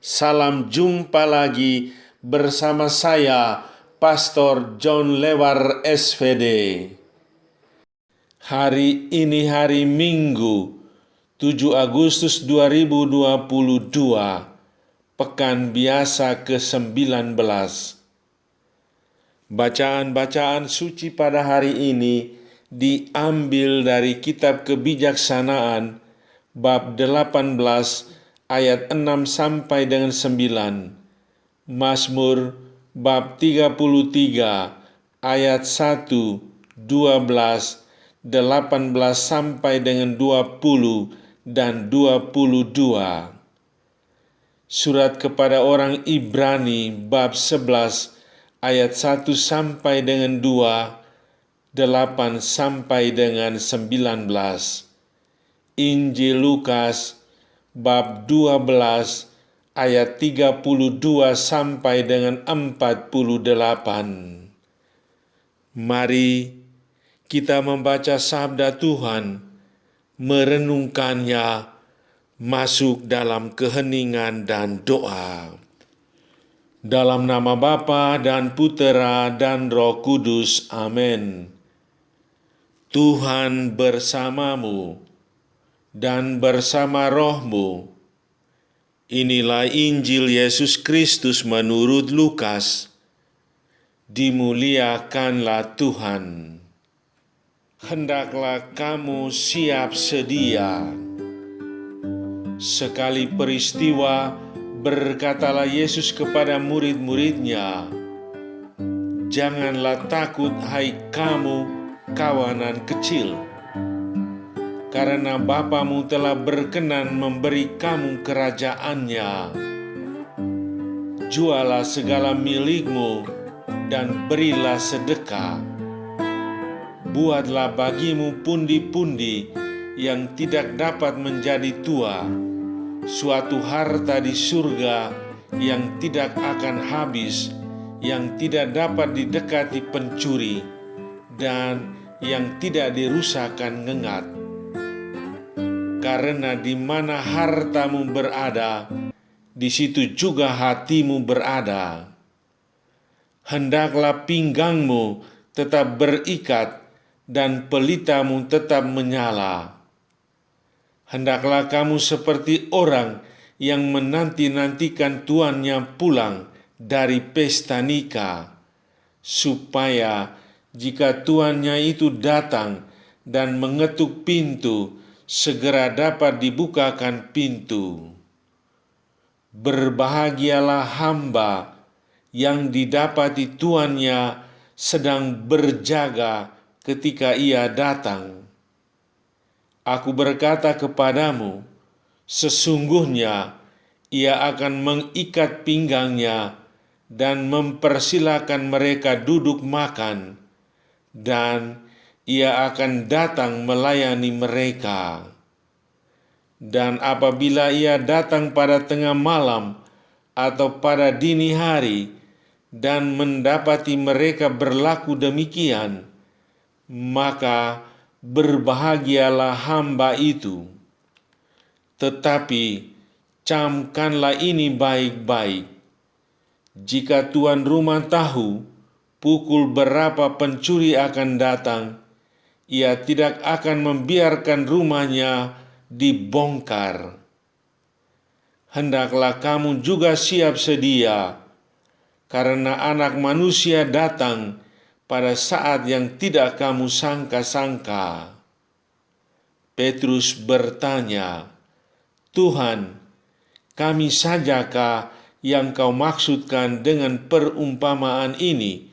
Salam jumpa lagi bersama saya, Pastor John Lewar SVD. Hari ini hari Minggu, 7 Agustus 2022, Pekan Biasa ke-19. Bacaan-bacaan suci pada hari ini diambil dari Kitab Kebijaksanaan, bab 18, ayat 6 sampai dengan 9. Mazmur bab 33 ayat 1, 12, 18 sampai dengan 20 dan 22. Surat kepada orang Ibrani bab 11 ayat 1 sampai dengan 2, 8 sampai dengan 19. Injil Lukas bab 12 ayat 32 sampai dengan 48. Mari kita membaca sabda Tuhan, merenungkannya, masuk dalam keheningan dan doa. Dalam nama Bapa dan Putera dan Roh Kudus, amin. Tuhan bersamamu dan bersama rohmu. Inilah Injil Yesus Kristus menurut Lukas. Dimuliakanlah Tuhan. Hendaklah kamu siap sedia. Sekali peristiwa, berkatalah Yesus kepada murid-muridnya, "Janganlah takut, hai kamu kawanan kecil, karena Bapamu telah berkenan memberi kamu kerajaannya. Jualah segala milikmu dan berilah sedekah. Buatlah bagimu pundi-pundi yang tidak dapat menjadi tua, suatu harta di surga yang tidak akan habis, yang tidak dapat didekati pencuri, dan yang tidak dirusakkan ngengat. Karena di mana hartamu berada, di situ juga hatimu berada. Hendaklah pinggangmu tetap berikat dan pelitamu tetap menyala. Hendaklah kamu seperti orang yang menanti-nantikan tuannya pulang dari pesta nikah, supaya jika tuannya itu datang dan mengetuk pintu, segera dapat dibukakan pintu. Berbahagialah hamba yang didapati tuannya sedang berjaga ketika ia datang. Aku berkata kepadamu, sesungguhnya ia akan mengikat pinggangnya dan mempersilakan mereka duduk makan, dan ia akan datang melayani mereka. Dan apabila ia datang pada tengah malam atau pada dini hari dan mendapati mereka berlaku demikian, maka berbahagialah hamba itu. Tetapi camkanlah ini baik-baik. Jika tuan rumah tahu pukul berapa pencuri akan datang, ia tidak akan membiarkan rumahnya dibongkar. Hendaklah kamu juga siap sedia, karena Anak Manusia datang pada saat yang tidak kamu sangka-sangka." Petrus bertanya, "Tuhan, kami sajakah yang kau maksudkan dengan perumpamaan ini,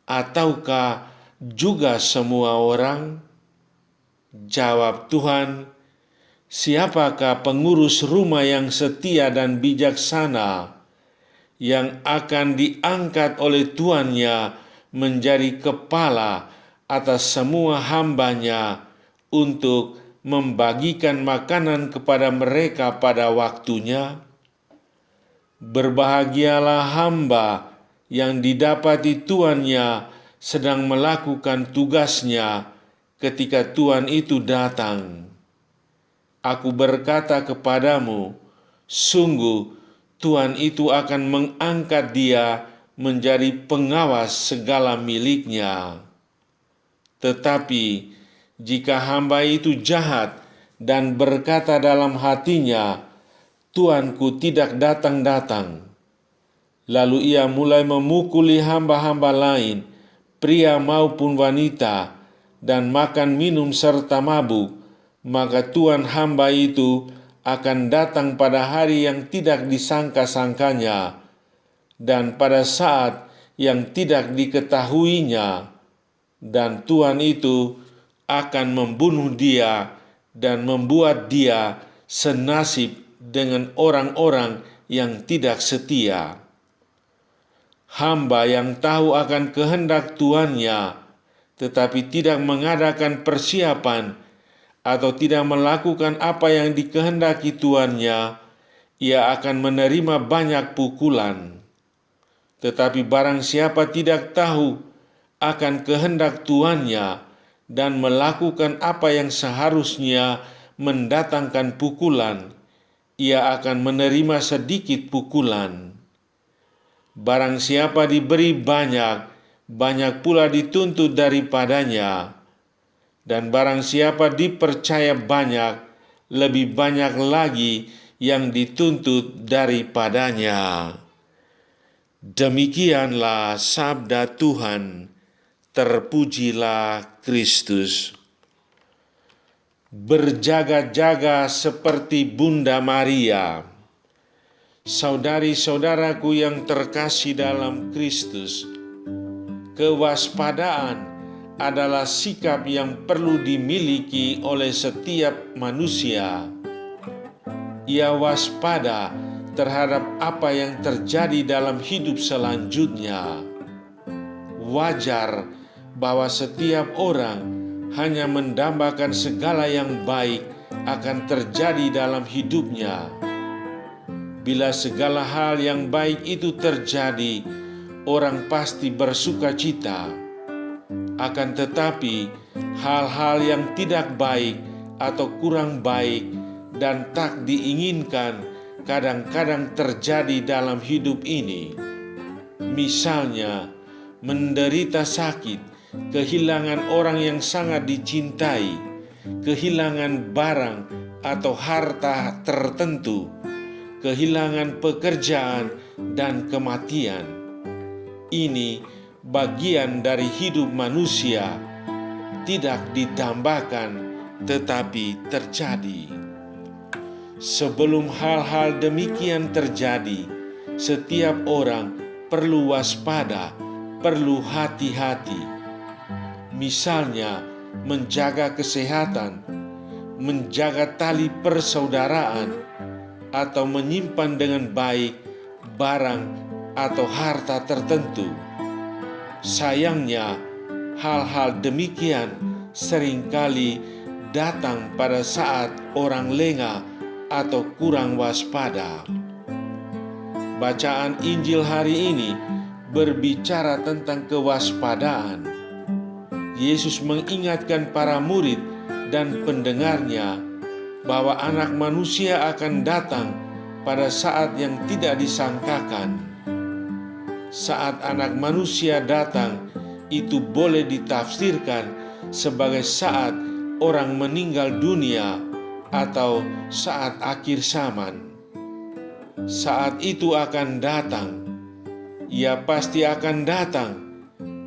ataukah juga semua orang?" Jawab Tuhan, "Siapakah pengurus rumah yang setia dan bijaksana, yang akan diangkat oleh tuannya menjadi kepala atas semua hambanya untuk membagikan makanan kepada mereka pada waktunya? Berbahagialah hamba yang didapati tuannya sedang melakukan tugasnya ketika tuan itu datang. Aku berkata kepadamu, sungguh Tuan itu akan mengangkat dia menjadi pengawas segala miliknya. Tetapi jika hamba itu jahat dan berkata dalam hatinya, "Tuanku tidak datang-datang," lalu ia mulai memukuli hamba-hamba lain, pria maupun wanita, dan makan minum serta mabuk, maka Tuan hamba itu akan datang pada hari yang tidak disangka-sangkanya dan pada saat yang tidak diketahuinya, dan Tuan itu akan membunuh dia dan membuat dia senasib dengan orang-orang yang tidak setia. Hamba yang tahu akan kehendak tuannya, tetapi tidak mengadakan persiapan atau tidak melakukan apa yang dikehendaki tuannya, ia akan menerima banyak pukulan. Tetapi barang siapa tidak tahu akan kehendak tuannya dan melakukan apa yang seharusnya mendatangkan pukulan, ia akan menerima sedikit pukulan. Barang siapa diberi banyak, banyak pula dituntut daripadanya. Dan barang siapa dipercaya banyak, lebih banyak lagi yang dituntut daripadanya. Demikianlah sabda Tuhan. Terpujilah Kristus. Berjaga-jaga seperti Bunda Maria. Saudari-saudaraku yang terkasih dalam Kristus, kewaspadaan adalah sikap yang perlu dimiliki oleh setiap manusia. Ia waspada terhadap apa yang terjadi dalam hidup selanjutnya. Wajar bahwa setiap orang hanya mendambakan segala yang baik akan terjadi dalam hidupnya. Bila segala hal yang baik itu terjadi, orang pasti bersuka cita. Akan tetapi, hal-hal yang tidak baik atau kurang baik dan tak diinginkan kadang-kadang terjadi dalam hidup ini. Misalnya, menderita sakit, kehilangan orang yang sangat dicintai, kehilangan barang atau harta tertentu, kehilangan pekerjaan, dan kematian. Ini bagian dari hidup manusia, tidak ditambahkan tetapi terjadi. Sebelum hal-hal demikian terjadi, setiap orang perlu waspada, perlu hati-hati. Misalnya, menjaga kesehatan, menjaga tali persaudaraan, atau menyimpan dengan baik barang atau harta tertentu. Sayangnya, hal-hal demikian seringkali datang pada saat orang lengah atau kurang waspada. Bacaan Injil hari ini berbicara tentang kewaspadaan. Yesus mengingatkan para murid dan pendengarnya bahwa Anak Manusia akan datang pada saat yang tidak disangkakan. Saat Anak Manusia datang, itu boleh ditafsirkan sebagai saat orang meninggal dunia atau saat akhir zaman. Saat itu akan datang. Ia pasti akan datang,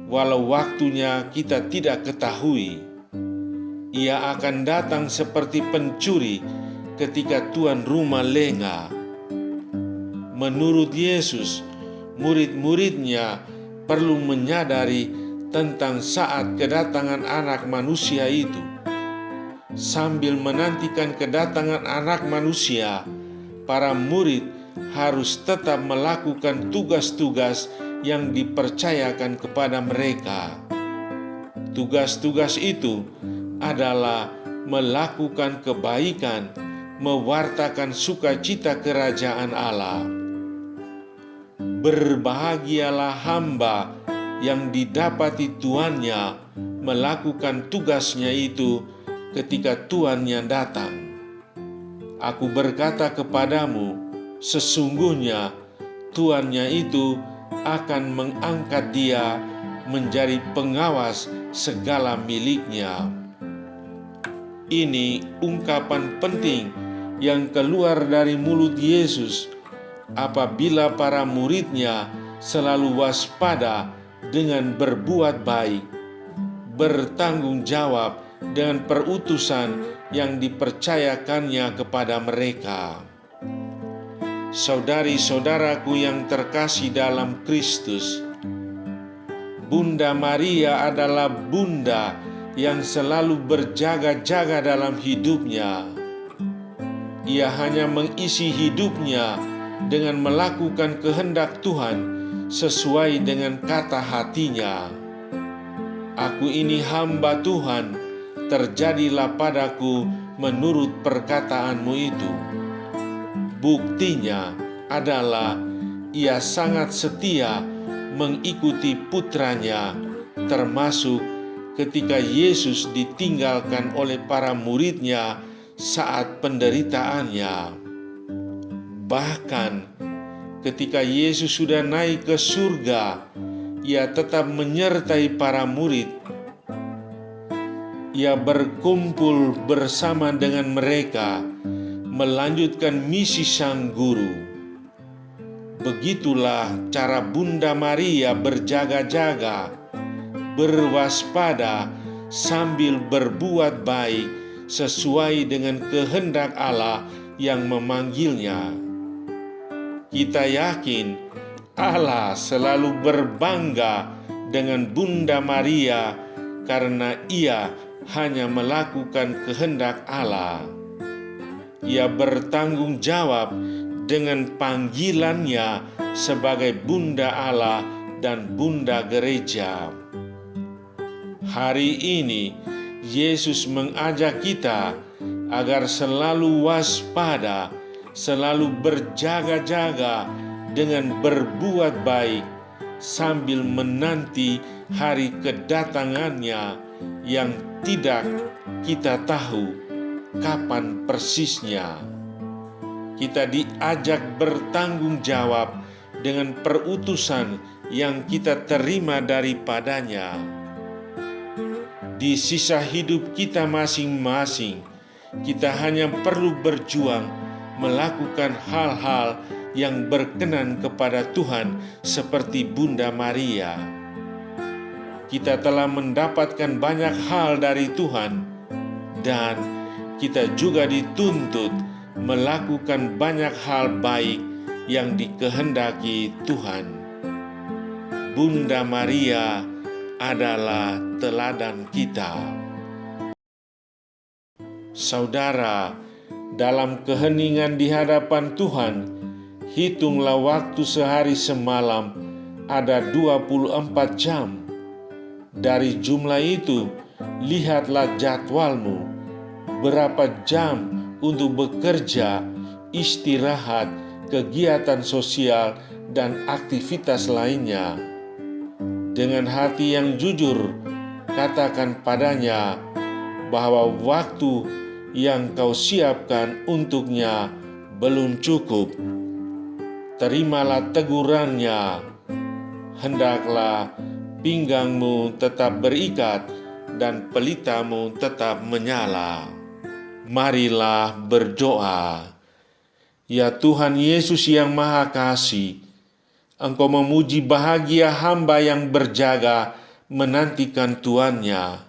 walau waktunya kita tidak ketahui. Ia akan datang seperti pencuri ketika tuan rumah lengah. Menurut Yesus, murid-muridnya perlu menyadari tentang saat kedatangan Anak Manusia itu. Sambil menantikan kedatangan Anak Manusia, para murid harus tetap melakukan tugas-tugas yang dipercayakan kepada mereka. Tugas-tugas itu adalah melakukan kebaikan, mewartakan sukacita kerajaan Allah. Berbahagialah hamba yang didapati tuannya melakukan tugasnya itu ketika tuannya datang. Aku berkata kepadamu, sesungguhnya tuannya itu akan mengangkat dia menjadi pengawas segala miliknya. Ini ungkapan penting yang keluar dari mulut Yesus apabila para muridnya selalu waspada dengan berbuat baik, bertanggung jawab dengan perutusan yang dipercayakannya kepada mereka. Saudari-saudaraku yang terkasih dalam Kristus, Bunda Maria adalah bunda yang selalu berjaga-jaga dalam hidupnya. Ia hanya mengisi hidupnya dengan melakukan kehendak Tuhan sesuai dengan kata hatinya. Aku ini hamba Tuhan, terjadilah padaku menurut perkataanmu itu. Buktinya adalah ia sangat setia mengikuti putranya, termasuk ketika Yesus ditinggalkan oleh para muridnya saat penderitaannya. Bahkan ketika Yesus sudah naik ke surga, ia tetap menyertai para murid. Ia berkumpul bersama dengan mereka, melanjutkan misi sang guru. Begitulah cara Bunda Maria berjaga-jaga, berwaspada sambil berbuat baik sesuai dengan kehendak Allah yang memanggilnya. Kita yakin Allah selalu berbangga dengan Bunda Maria karena ia hanya melakukan kehendak Allah. Ia bertanggung jawab dengan panggilannya sebagai Bunda Allah dan Bunda Gereja. Hari ini Yesus mengajak kita agar selalu waspada, selalu berjaga-jaga dengan berbuat baik sambil menanti hari kedatangannya yang tidak kita tahu kapan persisnya. Kita diajak bertanggung jawab dengan perutusan yang kita terima daripadanya. Di sisa hidup kita masing-masing, kita hanya perlu berjuang melakukan hal-hal yang berkenan kepada Tuhan seperti Bunda Maria. Kita telah mendapatkan banyak hal dari Tuhan dan kita juga dituntut melakukan banyak hal baik yang dikehendaki Tuhan. Bunda Maria adalah teladan kita. Saudara, dalam keheningan di hadapan Tuhan, hitunglah waktu sehari semalam ada 24 jam. Dari jumlah itu, lihatlah jadwalmu, berapa jam untuk bekerja, istirahat, kegiatan sosial, dan aktivitas lainnya. Dengan hati yang jujur, katakan padanya bahwa waktu yang kau siapkan untuknya belum cukup. Terimalah tegurannya. Hendaklah pinggangmu tetap berikat dan pelitamu tetap menyala. Marilah berdoa. Ya Tuhan Yesus yang Maha Kasih, Engkau memuji bahagia hamba yang berjaga menantikan tuannya.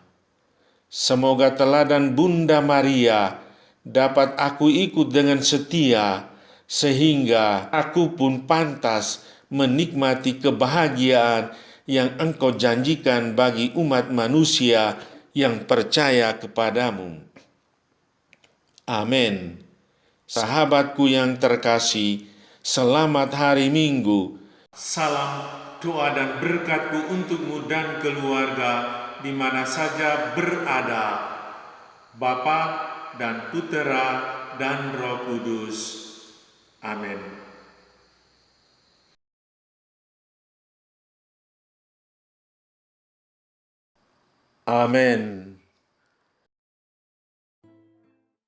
Semoga teladan Bunda Maria dapat aku ikut dengan setia, sehingga aku pun pantas menikmati kebahagiaan yang Engkau janjikan bagi umat manusia yang percaya kepadamu. Amin. Sahabatku yang terkasih, selamat hari Minggu. Salam doa dan berkatku untukmu dan keluarga di mana saja berada, Bapa dan Putera dan Roh Kudus. Amin. Amin.